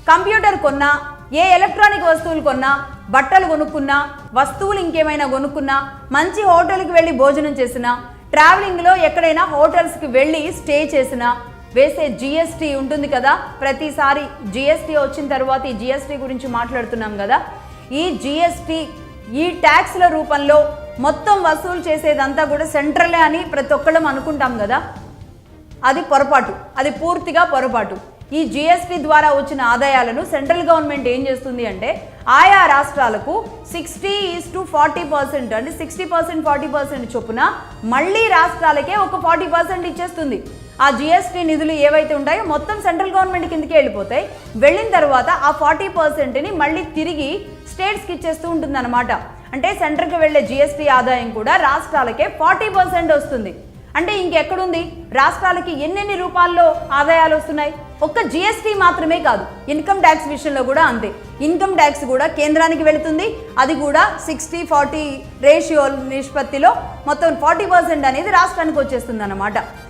Computer కొన్నా, ఏ electronic వస్తువులు కొన్నా, బట్టలు కొనుక్కున్నా, వస్తువులు ఇంకేమైనా కొనుక్కున్నా, మంచి హోటల్కి వెళ్ళి భోజనం చేసినా, ట్రావెలింగ్లో ఎక్కడైనా హోటల్స్కి వెళ్ళి స్టే చేసినా వేసే జిఎస్టీ ఉంటుంది కదా. ప్రతిసారి జిఎస్టీ వచ్చిన తర్వాత ఈ జిఎస్టీ గురించి మాట్లాడుతున్నాం కదా. ఈ జిఎస్టీ, ఈ ట్యాక్స్ల రూపంలో మొత్తం వసూలు చేసేదంతా కూడా సెంట్రలే అని ప్రతి ఒక్కళ్ళం అనుకుంటాం కదా. అది పొరపాటు, అది పూర్తిగా పొరపాటు. ఈ జిఎస్టీ ద్వారా వచ్చిన ఆదాయాలను సెంట్రల్ గవర్నమెంట్ ఏం చేస్తుంది అంటే ఆయా రాష్ట్రాలకు 60:40% అంటే 60% 40% చొప్పున మళ్ళీ రాష్ట్రాలకే ఒక 40% ఇచ్చేస్తుంది. ఆ జిఎస్టీ నిధులు ఏవైతే ఉంటాయో మొత్తం సెంట్రల్ గవర్నమెంట్ కిందకే వెళ్ళిపోతాయి. వెళ్ళిన తర్వాత ఆ 40%ని మళ్ళీ తిరిగి స్టేట్స్కి ఇచ్చేస్తూ ఉంటుంది అనమాట. అంటే సెంట్రల్కి వెళ్ళే జిఎస్టీ ఆదాయం కూడా రాష్ట్రాలకే 40% వస్తుంది. అంటే ఇంకెక్కడుంది? రాష్ట్రాలకి ఎన్నెన్ని రూపాల్లో ఆదాయాలు వస్తున్నాయి? ఒక్క జిఎస్టీ మాత్రమే కాదు, ఇన్కమ్ ట్యాక్స్ విషయంలో కూడా అంతే. ఇన్కమ్ ట్యాక్స్ కూడా కేంద్రానికి వెళుతుంది. అది కూడా 60-40 రేషియో నిష్పత్తిలో మొత్తం 40% అనేది రాష్ట్రానికి వచ్చేస్తుంది అన్నమాట.